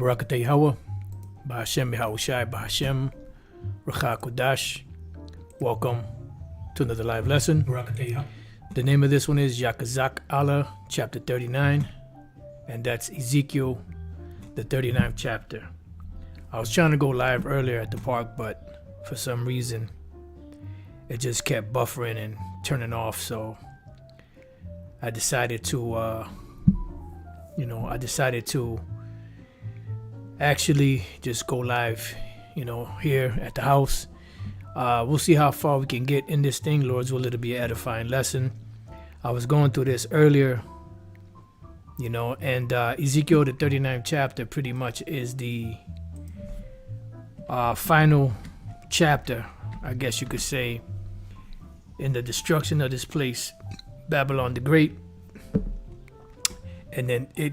Barakatah Yahweh, Bahashem Yahushai, Bahashem Racha Kodash. Welcome to another live lesson. Barakatah Yahweh. The name of this one is Yachaazaqahla Chapter 39, and that's Ezekiel, the 39th chapter. I was trying to go live earlier at the park, but for some reason it just kept buffering and turning off, so I decided to actually just go live, here at the house. We'll see how far we can get in this thing. Lord's will, it'll be an edifying lesson. I was going through this earlier, and Ezekiel, the 39th chapter, pretty much is the final chapter, I guess you could say, in the destruction of this place, Babylon the Great. And then it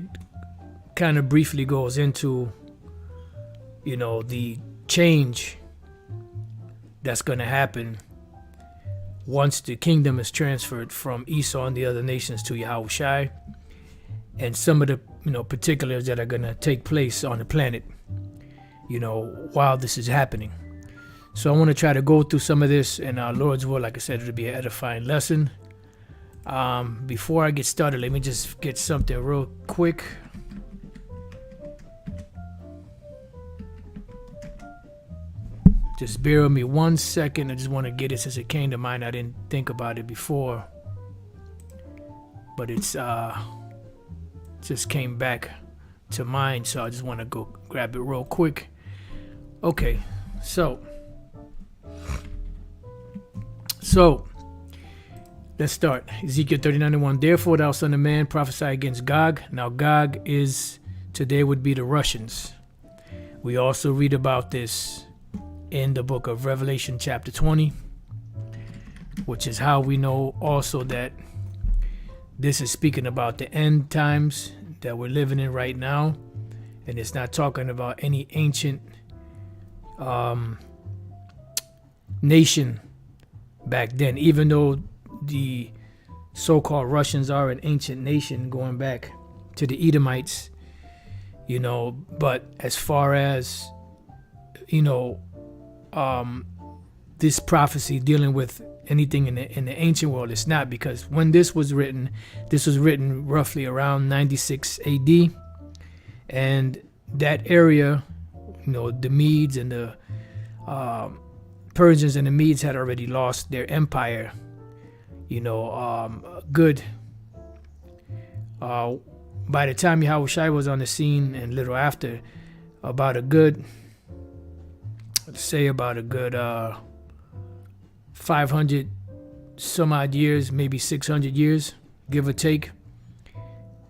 kind of briefly goes into, the change that's going to happen once the kingdom is transferred from Esau and the other nations to Yahushai, and some of the particulars that are going to take place on the planet while this is happening. So I want to try to go through some of this, and Lord's will, like I said, it'll be an edifying lesson. Before I get started, let me just get something real quick. Just bear with me 1 second. I just want to get it since it came to mind. I didn't think about it before, but it's just came back to mind, so I just want to go grab it real quick. Okay, so let's start. Ezekiel 39:1. Therefore, thou son of man, prophesy against Gog. Now, Gog today would be the Russians. We also read about this in the book of Revelation chapter 20, which is how we know also that this is speaking about the end times that we're living in right now, and it's not talking about any ancient nation back then, even though the so-called Russians are an ancient nation going back to the Edomites, but as far as this prophecy dealing with anything in the ancient world, it's not, because when this was written roughly around 96 AD, and that area, the Medes and the Persians and the Medes had already lost their empire, good. By the time Yahushua was on the scene and little after, about a good 500 some odd years, maybe 600 years, give or take,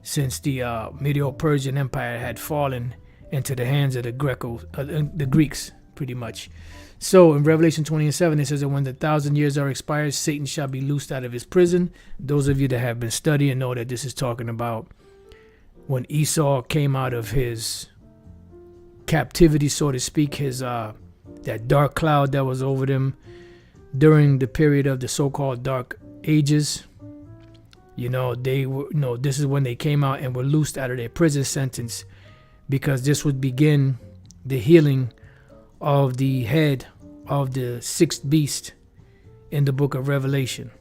since the Medo-Persian Empire had fallen into the hands of the Greeks, pretty much. So in Revelation 20:7, it says that when the 1,000 years are expired, Satan shall be loosed out of his prison. Those of you that have been studying know that this is talking about when Esau came out of his captivity, so to speak, his that dark cloud that was over them during the period of the so-called Dark Ages. They were, this is when they came out and were loosed out of their prison sentence, because this would begin the healing of the head of the sixth beast in the book of Revelation,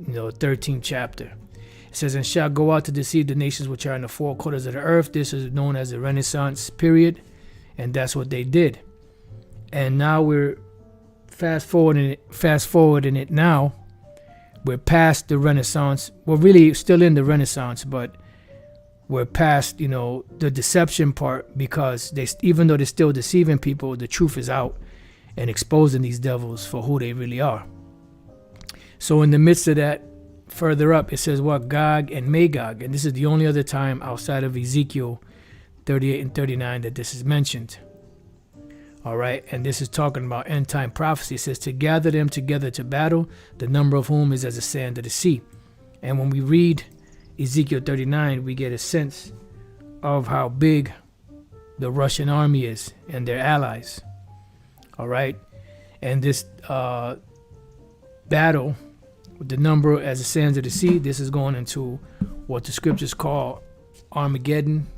13th chapter. It says, and shall go out to deceive the nations which are in the four quarters of the earth. This is known as the Renaissance period, and that's what they did. And now we're fast forwarding it now. We're past the Renaissance. We're really still in the Renaissance, but we're past, the deception part, because even though they're still deceiving people, the truth is out and exposing these devils for who they really are. So in the midst of that, further up, it says Gog and Magog, and this is the only other time outside of Ezekiel 38 and 39 that this is mentioned. All right, and this is talking about end time prophecy. It says to gather them together to battle, the number of whom is as the sand of the sea. And when we read Ezekiel 39, we get a sense of how big the Russian army is and their allies. All right, and this battle with the number as the sands of the sea, this is going into what the scriptures call Armageddon,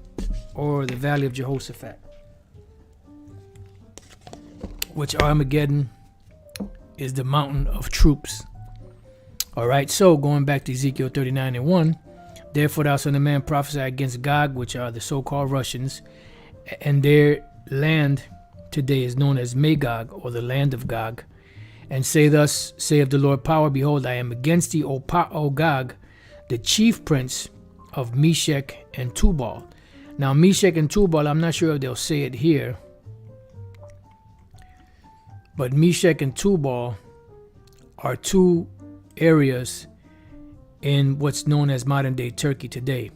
or the Valley of Jehoshaphat, which Armageddon is the mountain of troops. All right, so going back to Ezekiel 39:1, therefore thou son of man prophesy against Gog, which are the so-called Russians, and their land today is known as Magog, or the land of Gog, and say thus saith the Lord power, behold, I am against thee, O Gog, the chief prince of Meshech and Tubal. Now Meshech and Tubal, I'm not sure if they'll say it here, but Meshech and Tubal are two areas in what's known as modern day Turkey today.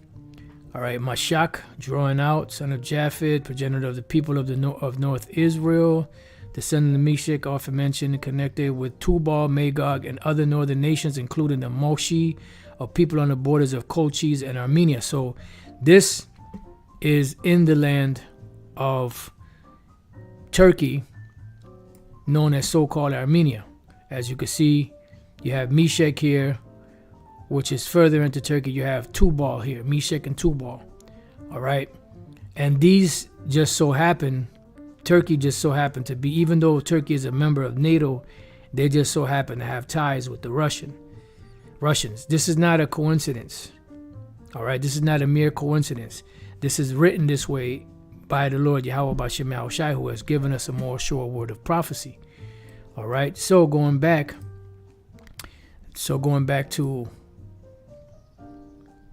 All right, Mashak, drawing out, son of Japheth, progenitor of the people of North Israel, descendant of Meshech, often mentioned and connected with Tubal, Magog, and other northern nations, including the Moshi, of people on the borders of Colchis and Armenia. So this is in the land of Turkey, known as so-called Armenia. As you can see, you have Meshech here, which is further into Turkey. You have Tubal here, Meshech and Tubal. All right. And these just so happen, Turkey just so happened to be, even though Turkey is a member of NATO, they just so happen to have ties with the Russians. This is not a coincidence. All right. This is not a mere coincidence. This is written this way by the Lord Yahweh B'Shem Yahushai, who has given us a more sure word of prophecy. All right. So going back to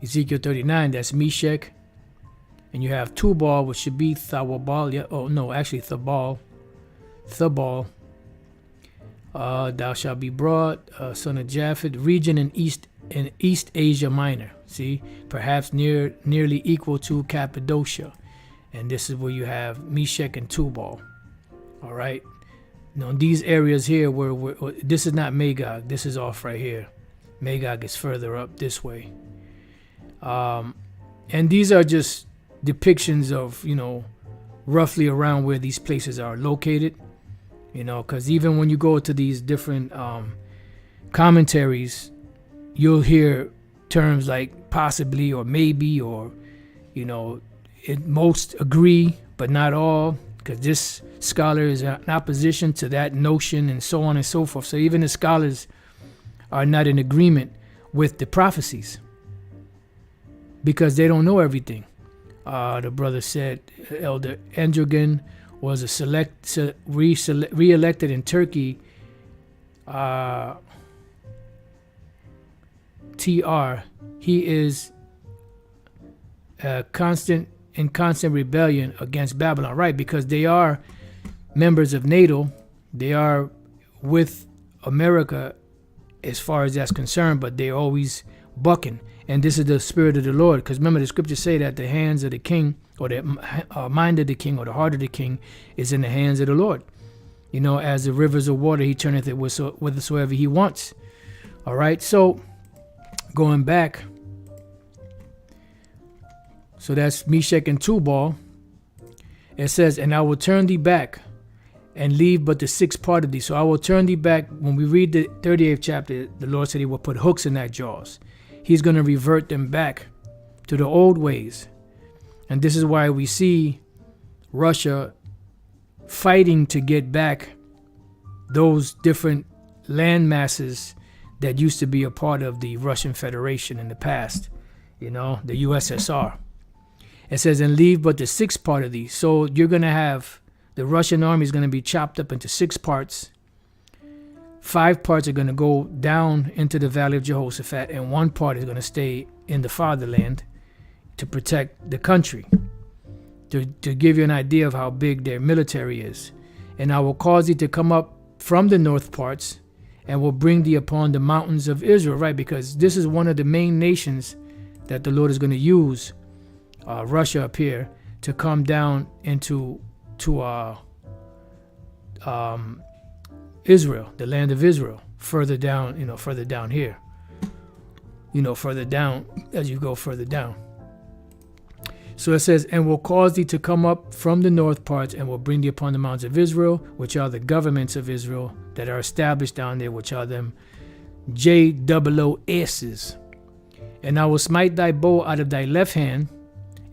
Ezekiel 39, that's Meshech, and you have Tubal, which should be Thawabal. Yeah, oh no, actually Thabal. Thou shalt be brought, son of Japheth, region in East Asia Minor. See, perhaps nearly equal to Cappadocia, and this is where you have Meshech and Tubal. All right. Now these areas here, where this is not Magog. This is off right here. Magog is further up this way. And these are just depictions of, roughly around where these places are located, because even when you go to these different commentaries, you'll hear terms like possibly or maybe, or, most agree, but not all, because this scholar is in opposition to that notion and so on and so forth. So even the scholars are not in agreement with the prophecies, because they don't know everything. The brother said Elder Androgen was re-elected in Turkey. TR, he is constant rebellion against Babylon, right? Because they are members of NATO. They are with America as far as that's concerned, but they're always bucking. And this is the spirit of the Lord, because remember the scriptures say that the hands of the king, or the mind of the king, or the heart of the king is in the hands of the Lord. As the rivers of water, he turneth it whithersoever he wants. All right, so going back, so that's Meshech and Tubal. It says, and I will turn thee back and leave but the sixth part of thee. So I will turn thee back. When we read the 38th chapter, the Lord said he will put hooks in that jaws. He's going to revert them back to the old ways. And this is why we see Russia fighting to get back those different land masses that used to be a part of the Russian Federation in the past, the USSR. It says, and leave but the sixth part of thee. So you're going to have the Russian army is going to be chopped up into 6 parts. 5 parts are going to go down into the Valley of Jehoshaphat, and 1 part is going to stay in the fatherland to protect the country. To give you an idea of how big their military is. And I will cause thee to come up from the north parts, and will bring thee upon the mountains of Israel, right? Because this is one of the main nations that the Lord is going to use, Russia up here, to come down into Israel, the land of Israel, further down, further down here, further down as you go further down. So it says, and will cause thee to come up from the north parts, and will bring thee upon the mountains of Israel, which are the governments of Israel that are established down there, which are them JOOS's. And I will smite thy bow out of thy left hand,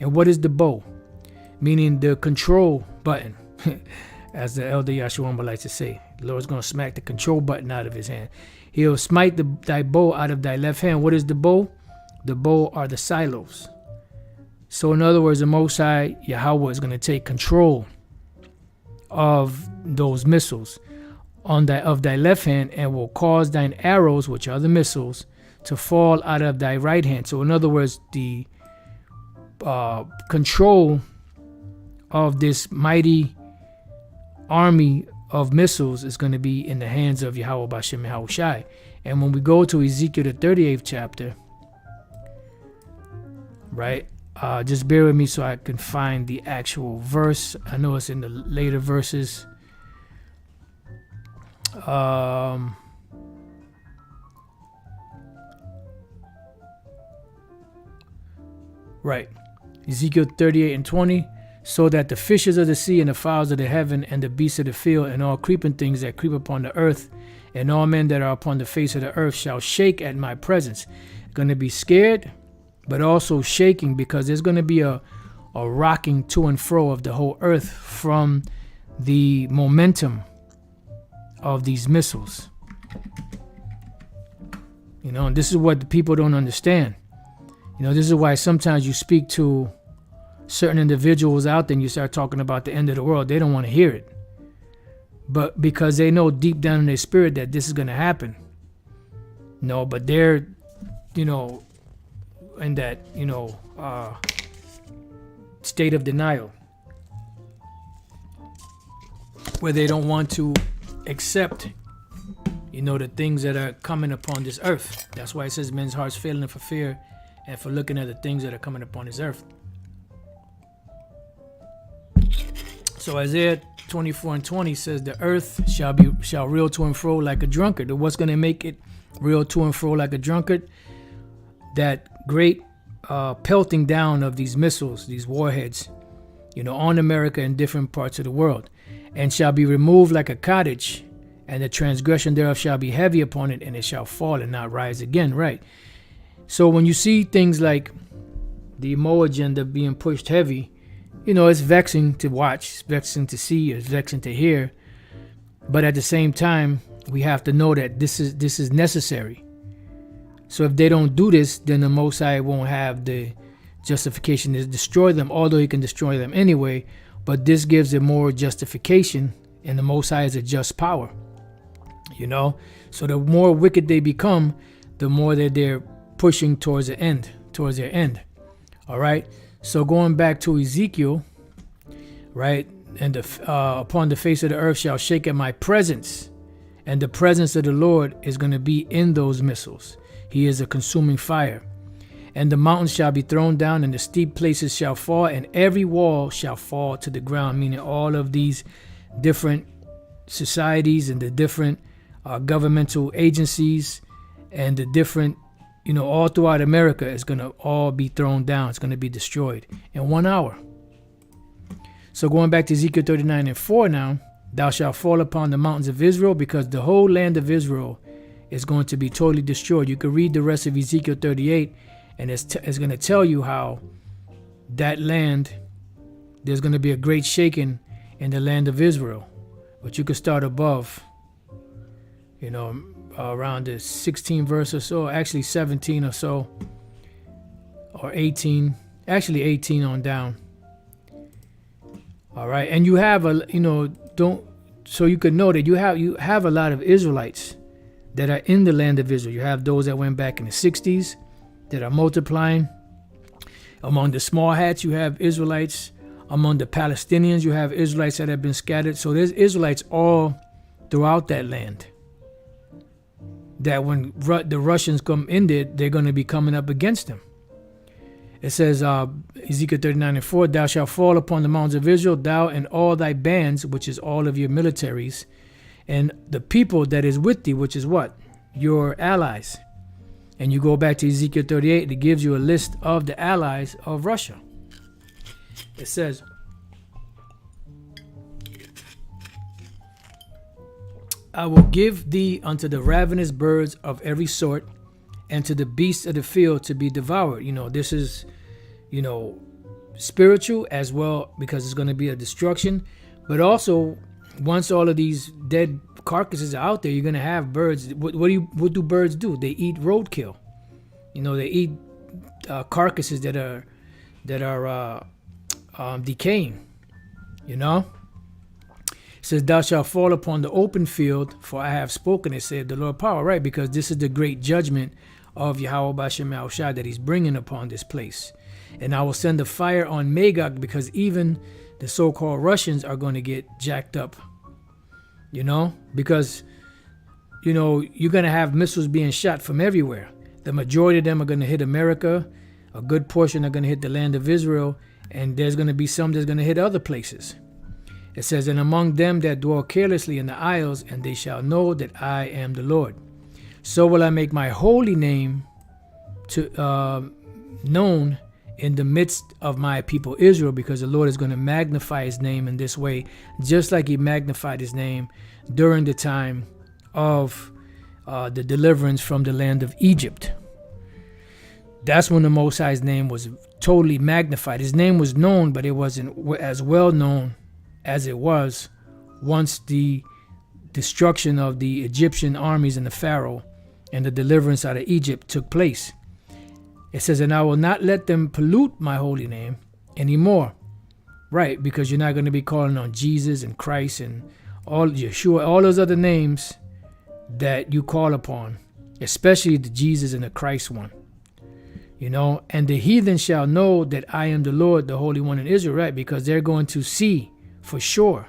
And what is the bow? Meaning the control button, as the elder Yahshua would like to say. The Lord's going to smack the control button out of his hand. He'll smite thy bow out of thy left hand. What is the bow? The bow are the silos. So in other words, the Most High Yahweh is going to take control of those missiles of thy left hand, and will cause thine arrows, which are the missiles, to fall out of thy right hand. So in other words, the control of this mighty army of missiles is going to be in the hands of Yahweh Bashem Yahushai. And when we go to Ezekiel the 38th chapter, right, just bear with me so I can find the actual verse. I know it's in the later verses. Right, Ezekiel 38:20. So that the fishes of the sea and the fowls of the heaven and the beasts of the field and all creeping things that creep upon the earth and all men that are upon the face of the earth shall shake at my presence. Going to be scared, but also shaking, because there's going to be a rocking to and fro of the whole earth from the momentum of these missiles. You know, and this is what the people don't understand. You know, this is why sometimes you speak to certain individuals out there and you start talking about the end of the world. They don't want to hear it. But because they know deep down in their spirit that this is going to happen. No, but they're, you know, in that, you know, state of denial, where they don't want to accept, you know, the things that are coming upon this earth. That's why it says men's hearts failing for fear and for looking at the things that are coming upon this earth. So Isaiah 24:20 says the earth shall reel to and fro like a drunkard. And what's going to make it reel to and fro like a drunkard? That great pelting down of these missiles, these warheads, you know, on America and different parts of the world, and shall be removed like a cottage, and the transgression thereof shall be heavy upon it, and it shall fall and not rise again. Right. So when you see things like the Mo agenda being pushed heavy, you know, it's vexing to watch, it's vexing to see, it's vexing to hear. But at the same time, we have to know that this is necessary. So if they don't do this, then the Most High won't have the justification to destroy them, although he can destroy them anyway. But this gives it more justification, and the Most High is a just power. You know, so the more wicked they become, the more that they're pushing towards their end. All right. So going back to Ezekiel, right, and upon the face of the earth shall shake at my presence, and the presence of the Lord is going to be in those missiles. He is a consuming fire. And the mountains shall be thrown down, and the steep places shall fall, and every wall shall fall to the ground, meaning all of these different societies and the different governmental agencies and the different, you know, all throughout America is going to all be thrown down. It's going to be destroyed in 1 hour. So going back to Ezekiel 39:4 now, thou shalt fall upon the mountains of Israel, because the whole land of Israel is going to be totally destroyed. You can read the rest of Ezekiel 38, and it's going to tell you how that land, there's going to be a great shaking in the land of Israel. But you could start above, you know, around the 16th verse or so, actually 17 or so, or 18, actually 18 on down. All right, and you have so you could know that you have a lot of Israelites that are in the land of Israel. You have those that went back in the 60s that are multiplying. Among the small hats, you have Israelites. Among the Palestinians, you have Israelites that have been scattered. So there's Israelites all throughout that land, that when the Russians come in there, they're going to be coming up against them. It says, Ezekiel 39:4, thou shalt fall upon the mountains of Israel, thou and all thy bands, which is all of your militaries, and the people that is with thee, which is what? Your allies. And you go back to Ezekiel 38, it gives you a list of the allies of Russia. It says, I will give thee unto the ravenous birds of every sort, and to the beasts of the field to be devoured. You know, this is, you know, spiritual as well, because it's going to be a destruction. But also, once all of these dead carcasses are out there, you're going to have birds. What do birds do? They eat roadkill. They eat carcasses that are decaying. It says, thou shalt fall upon the open field, for I have spoken it, saith the Lord power. Right, because this is the great judgment of Yahweh B'Shem Yahushua that he's bringing upon this place. And I will send a fire on Magog, because even the so-called Russians are going to get jacked up. Because, you're going to have missiles being shot from everywhere. The majority of them are going to hit America. A good portion are going to hit the land of Israel. And there's going to be some that's going to hit other places. It says, and among them that dwell carelessly in the isles, and they shall know that I am the Lord. So will I make my holy name known in the midst of my people Israel, because the Lord is going to magnify his name in this way, just like he magnified his name during the time of the deliverance from the land of Egypt. That's when the Most High's name was totally magnified. His name was known, but it wasn't as well known as it was once the destruction of the Egyptian armies and the Pharaoh and the deliverance out of Egypt took place. It says, and I will not let them pollute my holy name anymore. Right, because you're not going to be calling on Jesus and Christ and all Yeshua, all those other names that you call upon, especially the Jesus and the Christ one. And the heathen shall know that I am the Lord, the Holy One in Israel, right? Because they're going to see for sure.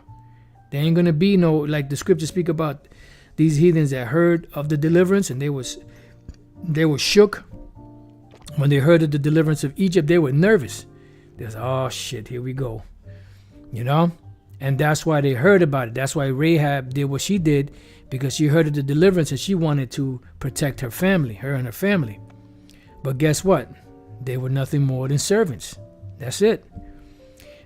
There ain't going to be no, like the scriptures speak about these heathens that heard of the deliverance, and they were shook. When they heard of the deliverance of Egypt, they were nervous. They was, oh shit, here we go. And that's why they heard about it. That's why Rahab did what she did, because she heard of the deliverance and she wanted to protect her family, her and her family. But guess what? They were nothing more than servants. That's it.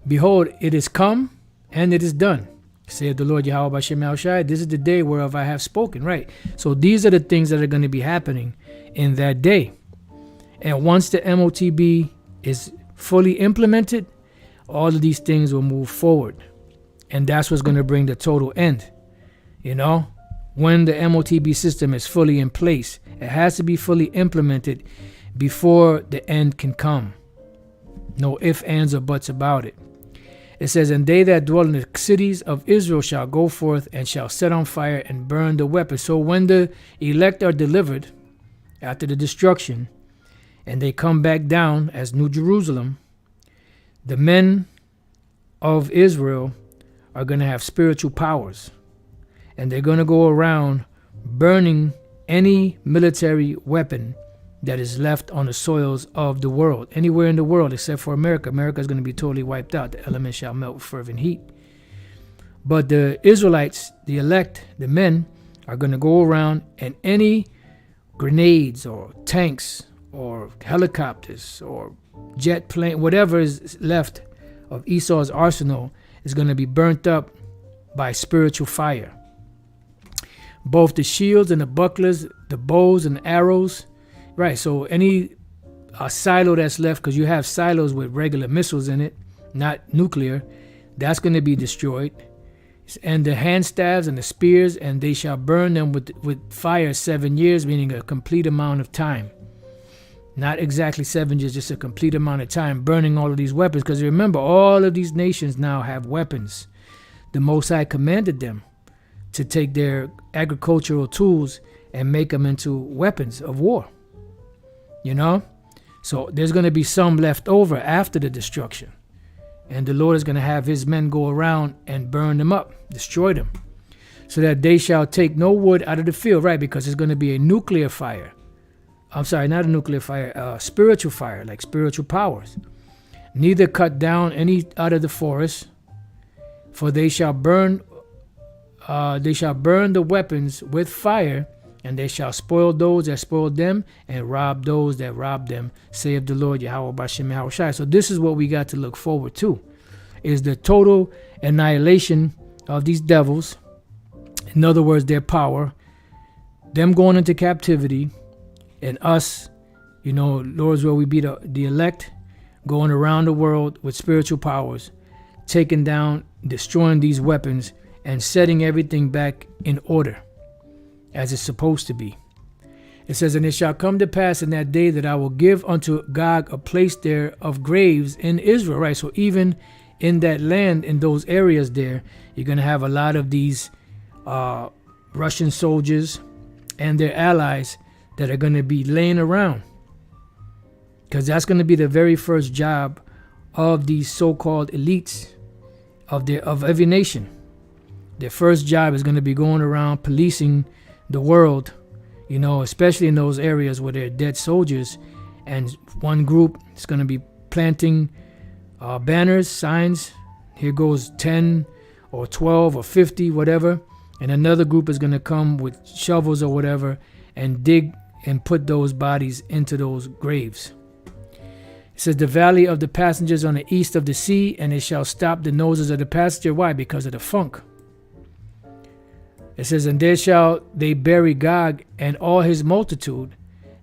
Behold, it is come and it is done, saith the Lord Yahweh B'Shem Yahushua. This is the day whereof I have spoken. Right. So these are the things that are going to be happening in that day. And once the MOTB is fully implemented, all of these things will move forward. And that's what's going to bring the total end. When the MOTB system is fully in place, it has to be fully implemented before the end can come. No ifs, ands, or buts about it. It says, and they that dwell in the cities of Israel shall go forth and shall set on fire and burn the weapons. So when the elect are delivered after the destruction, and they come back down as New Jerusalem, the men of Israel are going to have spiritual powers. And they're going to go around burning any military weapon that is left on the soils of the world. Anywhere in the world except for America. America is going to be totally wiped out. The elements shall melt with fervent heat. But the Israelites, the elect, the men, are going to go around, and any grenades or tanks or helicopters or jet plane, whatever is left of Esau's arsenal, is going to be burnt up by spiritual fire. Both the shields and the bucklers, the bows and the arrows, right? So any silo that's left, because you have silos with regular missiles in it, not nuclear, that's going to be destroyed. And the hand staves and the spears, and they shall burn them with fire 7 years, meaning a complete amount of time. Not exactly 7 years, just a complete amount of time, burning all of these weapons. Because remember, all of these nations now have weapons. The Most High commanded them to take their agricultural tools and make them into weapons of war. So there's going to be some left over after the destruction. And the Lord is going to have his men go around and burn them up, destroy them, so that they shall take no wood out of the field, right? Because it's going to be a nuclear fire. I'm sorry, not a nuclear fire, spiritual fire, like spiritual powers. Neither cut down any out of the forest, for they shall burn the weapons with fire, and they shall spoil those that spoiled them, and rob those that robbed them, saith the Lord Yahweh B'Shem Yahushua. So this is what we got to look forward to, is the total annihilation of these devils. In other words, their power, them going into captivity, and us, Lord's will we be the elect, going around the world with spiritual powers, taking down, destroying these weapons, and setting everything back in order as it's supposed to be. It says, and it shall come to pass in that day that I will give unto Gog a place there of graves in Israel. Right. So even in that land, in those areas there, you're going to have a lot of these Russian soldiers and their allies that are going to be laying around, because that's going to be the very first job of these so-called elites of every nation. Their first job is going to be going around policing the world, you know, especially in those areas where there are dead soldiers. And one group is going to be planting banners, signs. Here goes 10 or 12 or 50, whatever. And another group is going to come with shovels or whatever and dig and put those bodies into those graves. It says, the valley of the passengers on the east of the sea, and it shall stop the noses of the passenger. Why? Because of the funk. It says, and there shall they bury Gog and all his multitude,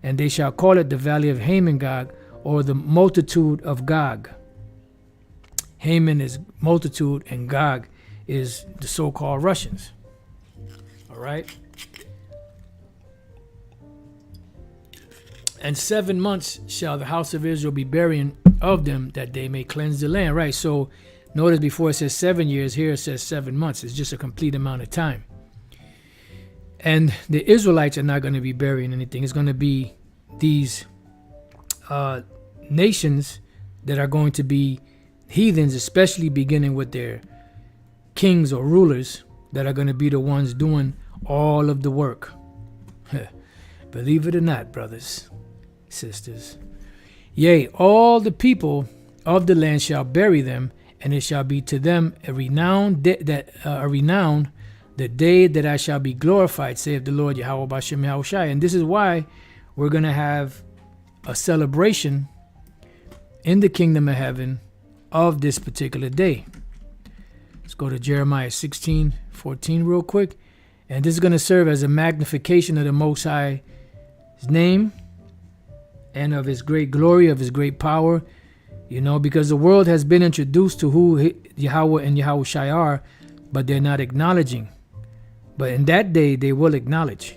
and they shall call it the valley of Haman Gog, or the multitude of Gog. Haman is multitude, and Gog is the so-called Russians. All right. And 7 months shall the house of Israel be burying of them, that they may cleanse the land. Right. So notice before it says 7 years, here it says 7 months. It's just a complete amount of time. And the Israelites are not going to be burying anything. It's going to be these nations that are going to be heathens, especially beginning with their kings or rulers, that are going to be the ones doing all of the work. Believe it or not, brothers, sisters. Yea, all the people of the land shall bury them, and it shall be to them a renown, the day that I shall be glorified, saith the Lord Yahweh B'Shem Yahushai. And this is why we're going to have a celebration in the kingdom of heaven of this particular day. Let's go to Jeremiah 16:14 real quick. And this is going to serve as a magnification of the Most High's name and of his great glory, of his great power, you know, because the world has been introduced to who Yahweh and Yahushai are, but they're not acknowledging. But in that day, they will acknowledge.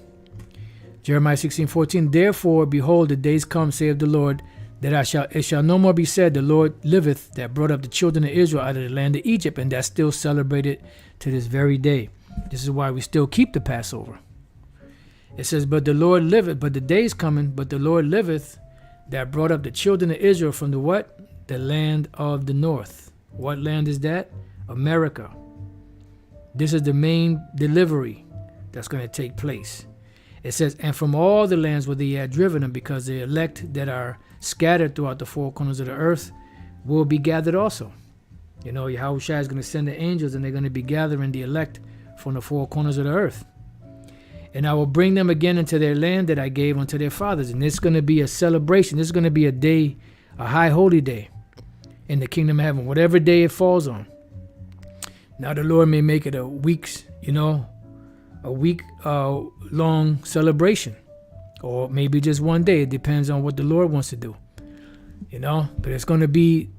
Jeremiah 16:14, therefore, behold, the days come, saith the Lord, that it shall no more be said, the Lord liveth, that brought up the children of Israel out of the land of Egypt. And that's still celebrated to this very day. This is why we still keep the Passover. It says, but the Lord liveth, but the day's coming, but the Lord liveth, that brought up the children of Israel from the what? The land of the north. What land is that? America. This is the main delivery that's going to take place. It says, and from all the lands where they had driven them, because the elect that are scattered throughout the four corners of the earth will be gathered also. You know, Yahushua is going to send the angels, and they're going to be gathering the elect from the four corners of the earth. And I will bring them again into their land that I gave unto their fathers. And it's going to be a celebration. This is going to be a day, a high holy day in the kingdom of heaven, whatever day it falls on. Now the Lord may make it a week's, a week long celebration, or maybe just one day. It depends on what the Lord wants to do, but it's going to be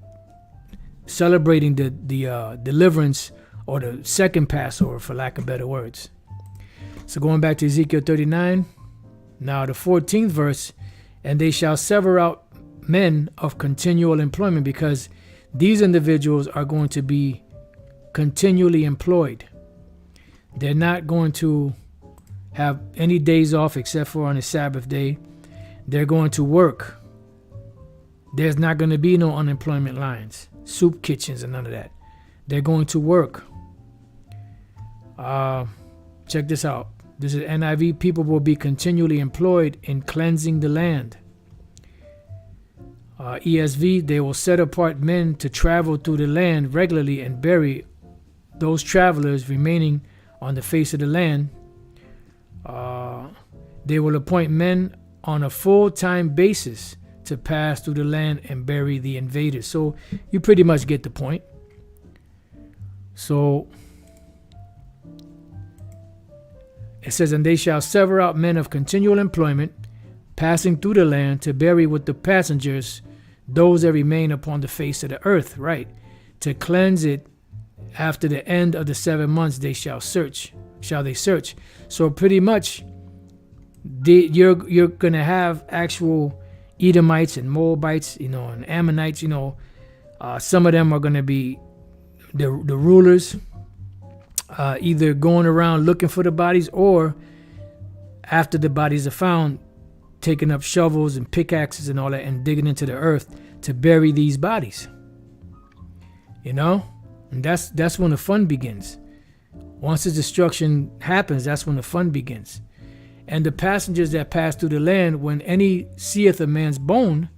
celebrating the deliverance, or the second Passover, for lack of better words. So going back to Ezekiel 39, now the 14th verse, and they shall sever out men of continual employment, because these individuals are going to be continually employed. They're not going to have any days off except for on the Sabbath day. They're going to work. There's not going to be no unemployment lines, soup kitchens, and none of that. They're going to work. Check this out. This is NIV. People will be continually employed in cleansing the land. ESV, they will set apart men to travel through the land regularly and bury those travelers remaining on the face of the land. They will appoint men on a full-time basis to pass through the land and bury the invaders. So you pretty much get the point. So it says, and they shall sever out men of continual employment, passing through the land to bury with the passengers those that remain upon the face of the earth, right? To cleanse it after the end of the 7 months, they shall they search. So pretty much, you're going to have actual Edomites and Moabites, and Ammonites, some of them are going to be the rulers, either going around looking for the bodies, or after the bodies are found, taking up shovels and pickaxes and all that and digging into the earth to bury these bodies. And that's when the fun begins. Once the destruction happens, that's when the fun begins. And the passengers that pass through the land, when any seeth a man's bone,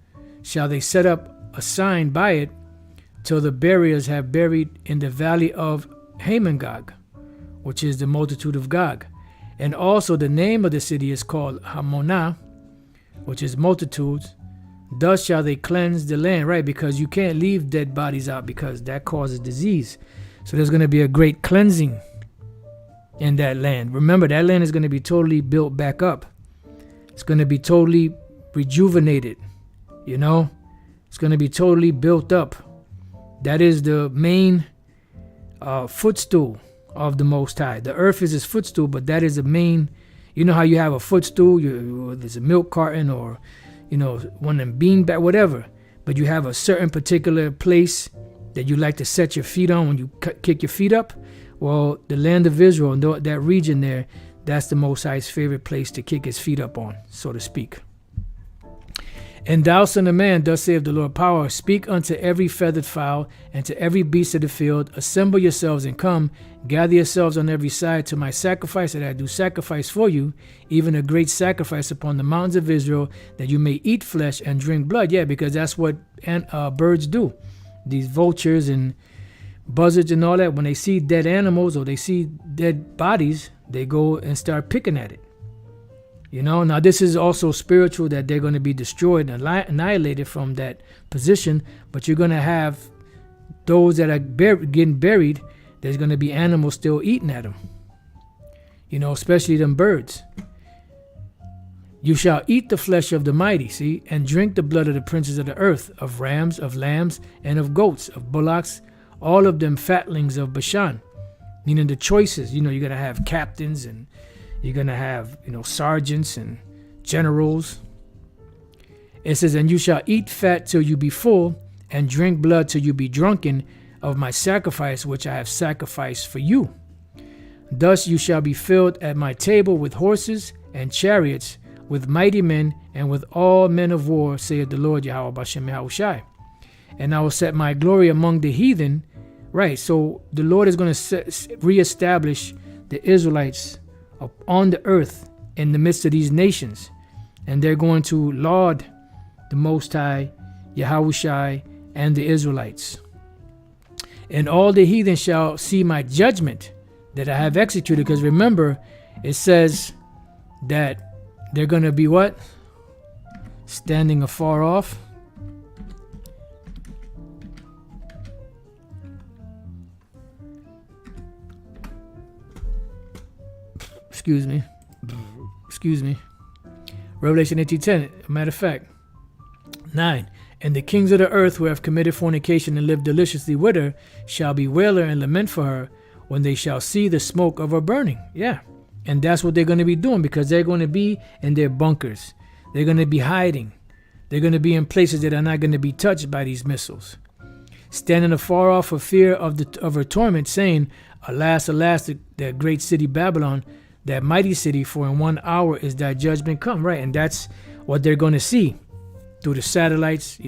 shall they set up a sign by it, till the buriers have buried in the valley of Hamongog, which is the multitude of Gog. And also the name of the city is called Hamonah, which is multitudes. Thus shall they cleanse the land, right? Because you can't leave dead bodies out, because that causes disease. So there's going to be a great cleansing in that land. Remember, that land is going to be totally built back up. It's going to be totally rejuvenated. It's going to be totally built up. That is the main footstool of the Most High. The earth is his footstool, but that is the main. You know how you have a footstool? There's a milk carton, or one of them beanbag, whatever. But you have a certain particular place that you like to set your feet on when you kick your feet up. Well, the land of Israel, and that region there, that's the Most High's favorite place to kick his feet up on, so to speak. And thou, son of man, thus saith the Lord power, speak unto every feathered fowl and to every beast of the field, assemble yourselves and come, gather yourselves on every side to my sacrifice that I do sacrifice for you, even a great sacrifice upon the mountains of Israel, that you may eat flesh and drink blood. Yeah, because that's what birds do. These vultures and buzzards and all that, when they see dead animals or they see dead bodies, they go and start picking at it. Now this is also spiritual, that they're going to be destroyed and annihilated from that position, but you're going to have those that are getting buried. There's going to be animals still eating at them, especially them birds. You shall eat the flesh of the mighty, see, and drink the blood of the princes of the earth, of rams, of lambs, and of goats, of bullocks, all of them fatlings of Bashan, meaning the choices. You're going to have captains, and you're going to have, sergeants and generals. It says, and you shall eat fat till you be full, and drink blood till you be drunken of my sacrifice, which I have sacrificed for you. Thus you shall be filled at my table with horses and chariots, with mighty men, and with all men of war, saith the Lord Yahweh Bashem Yahushai. And I will set my glory among the heathen. Right, so the Lord is going to reestablish the Israelites on the earth in the midst of these nations, and they're going to laud the Most High, Yahushai, and the Israelites. And all the heathen shall see my judgment that I have executed. Because remember, it says that they're going to be what? Standing afar off. Excuse me. Revelation 18:10. A matter of fact. 9. And the kings of the earth who have committed fornication and lived deliciously with her shall bewail her and lament for her when they shall see the smoke of her burning. Yeah. And that's what they're going to be doing, because they're going to be in their bunkers. They're going to be hiding. They're going to be in places that are not going to be touched by these missiles. Standing afar off for fear of her torment, saying, Alas, alas, the great city Babylon, that mighty city, for in 1 hour is thy judgment come. Right. And that's what they're going to see through the satellites.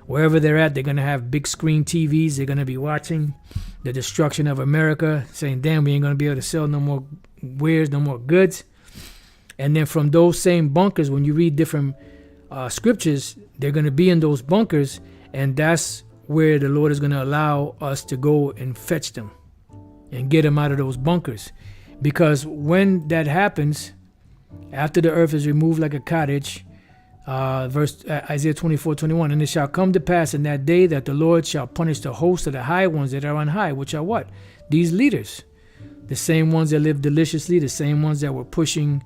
Wherever they're at, they're going to have big screen TVs. They're going to be watching the destruction of America, saying, damn, we ain't going to be able to sell no more wares, no more goods. And then from those same bunkers, when you read different scriptures, they're going to be in those bunkers, and that's where the Lord is going to allow us to go and fetch them and get them out of those bunkers. Because when that happens, after the earth is removed like a cottage, verse Isaiah 24:21, and it shall come to pass in that day that the Lord shall punish the host of the high ones that are on high, which are what? These leaders, the same ones that live deliciously, the same ones that were pushing,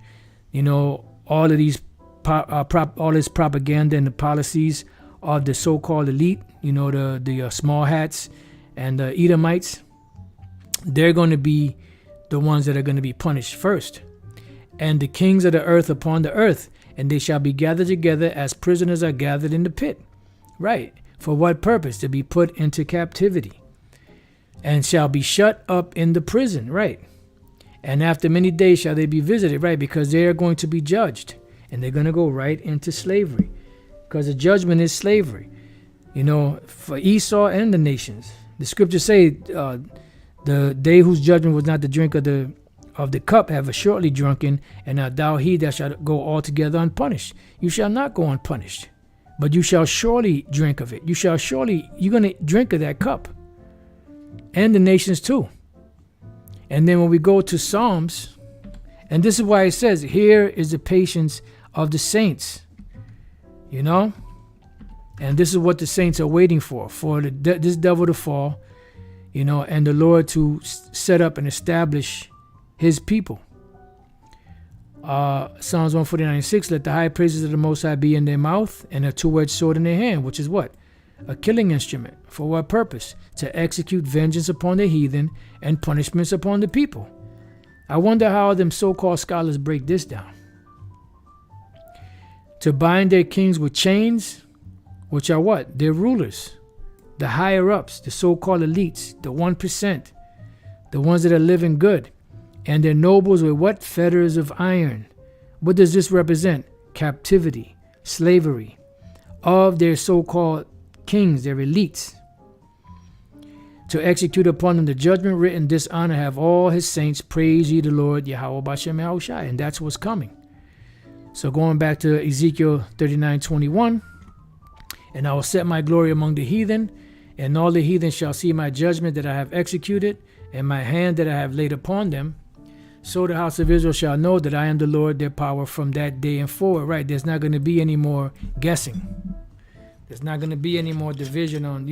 all of these, all this propaganda and the policies of the so-called elite, the small hats and the Edomites, they're going to be the ones that are going to be punished first. And the kings of the earth upon the earth, and they shall be gathered together as prisoners are gathered in the pit. Right. For what purpose? To be put into captivity. And shall be shut up in the prison. Right. And after many days shall they be visited. Right. Because they are going to be judged. And they're going to go right into slavery. Because the judgment is slavery. For Esau and the nations. The scriptures say, they whose judgment was not the drink of the cup have assuredly drunken, and art thou he that shall go altogether unpunished. You shall not go unpunished, but you shall surely drink of it. You're going to drink of that cup. And the nations too. And then when we go to Psalms, and this is why it says, here is the patience of the saints. And this is what the saints are waiting for this devil to fall, and the Lord to set up and establish his people. Psalms 149:6, let the high praises of the Most High be in their mouth and a two-edged sword in their hand, which is what? A killing instrument. For what purpose? To execute vengeance upon the heathen and punishments upon the people. I wonder how them so-called scholars break this down. To bind their kings with chains, which are what? Their rulers, the higher-ups, the so-called elites, the 1%, the ones that are living good, and their nobles with what? Fetters of iron. What does this represent? Captivity, slavery of their so-called kings, their elites. To execute upon them the judgment written, dishonor have all his saints, praise ye the Lord, Yahweh Bashem Yahushai. And that's what's coming. So going back to Ezekiel 39:21, and I will set my glory among the heathen, and all the heathen shall see my judgment that I have executed, and my hand that I have laid upon them. So the house of Israel shall know that I am the Lord, their power from that day and forward. Right? There's not going to be any more guessing. There's not going to be any more division on,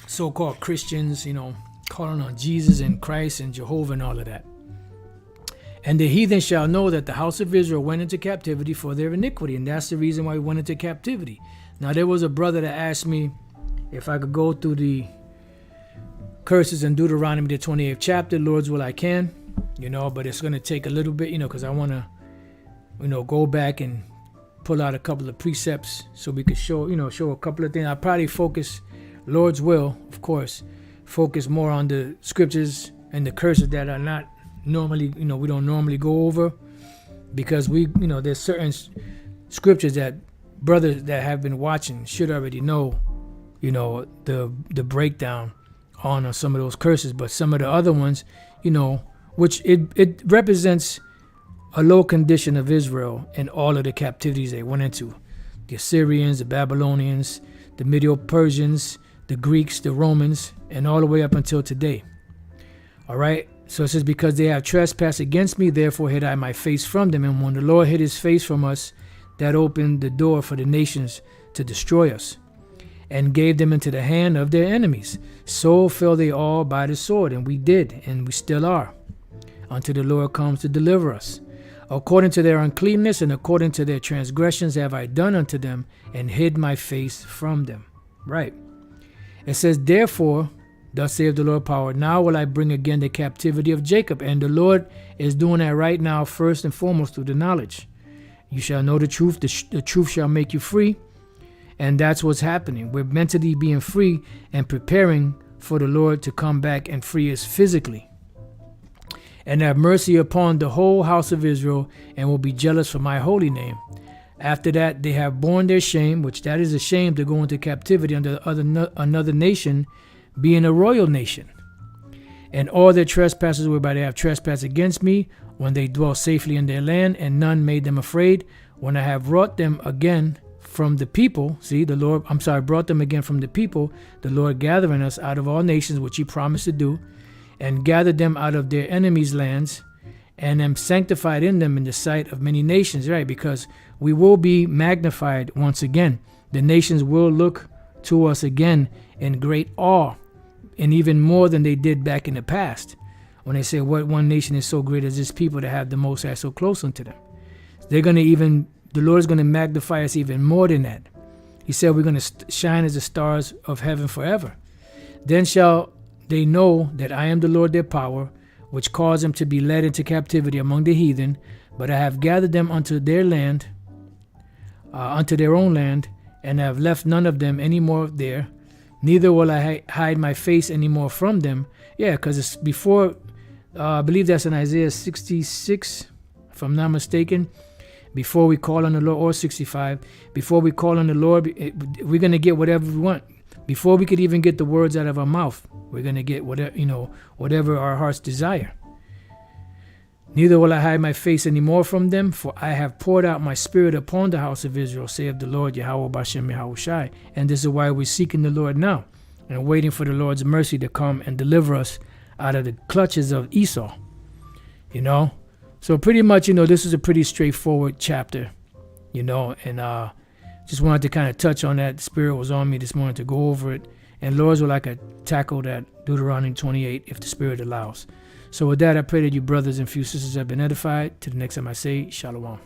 so-called Christians, calling on Jesus and Christ and Jehovah and all of that. And the heathen shall know that the house of Israel went into captivity for their iniquity. And that's the reason why we went into captivity. Now, there was a brother that asked me if I could go through the curses in Deuteronomy, the 28th chapter. Lord's will, I can, but it's going to take a little bit, because I want to, go back and pull out a couple of precepts so we could show a couple of things. I'll probably focus, Lord's will, of course, focus more on the scriptures and the curses that are not normally, we don't normally go over, because there's certain scriptures that brothers that have been watching should already know, the breakdown on some of those curses. But some of the other ones, which it represents a low condition of Israel and all of the captivities they went into. The Assyrians, the Babylonians, the Medo-Persians, the Greeks, the Romans, and all the way up until today. All right. So it says, because they have trespassed against me, therefore hid I my face from them. And when the Lord hid his face from us, that opened the door for the nations to destroy us, and gave them into the hand of their enemies. So fell they all by the sword, and we did, and we still are, until the Lord comes to deliver us. According to their uncleanness and according to their transgressions have I done unto them, and hid my face from them. Right. It says, therefore, thus saith the Lord power, now will I bring again the captivity of Jacob. And the Lord is doing that right now, first and foremost, through the knowledge. You shall know the truth. The truth shall make you free. And that's what's happening. We're mentally being free and preparing for the Lord to come back and free us physically. And have mercy upon the whole house of Israel, and will be jealous for my holy name. After that, they have borne their shame, which that is a shame to go into captivity under another nation, being a royal nation. And all their trespasses whereby they have trespassed against me, when they dwell safely in their land, and none made them afraid. When I have brought them again from the people, brought them again from the people, the Lord gathering us out of all nations, which he promised to do, and gathered them out of their enemies' lands, and am sanctified in them in the sight of many nations, right? Because we will be magnified once again. The nations will look to us again in great awe, and even more than they did back in the past, when they say, what one nation is so great as this people to have the Most High so close unto them. They're going to even the Lord is going to magnify us even more than that. He said we're going to shine as the stars of heaven forever. Then shall they know that I am the Lord their power, which caused them to be led into captivity among the heathen, but I have gathered them unto their land, unto their own land, and have left none of them any more there. Neither will I hide my face any more from them. Yeah, because it's before, I believe that's in Isaiah 66, if I'm not mistaken. Before we call on the Lord, or 65, before we call on the Lord, we're going to get whatever we want. Before we could even get the words out of our mouth, we're going to get whatever our hearts desire. Neither will I hide my face any more from them, for I have poured out my spirit upon the house of Israel, saith the Lord Yahweh Bashem Yahushai. And this is why we're seeking the Lord now and waiting for the Lord's mercy to come and deliver us out of the clutches of Esau. So pretty much, this is a pretty straightforward chapter, and just wanted to kind of touch on that. The Spirit was on me this morning to go over it. And Lord's will I could tackle that Deuteronomy 28 if the Spirit allows. So with that, I pray that you brothers and few sisters have been edified. To the next time I say, Shalom.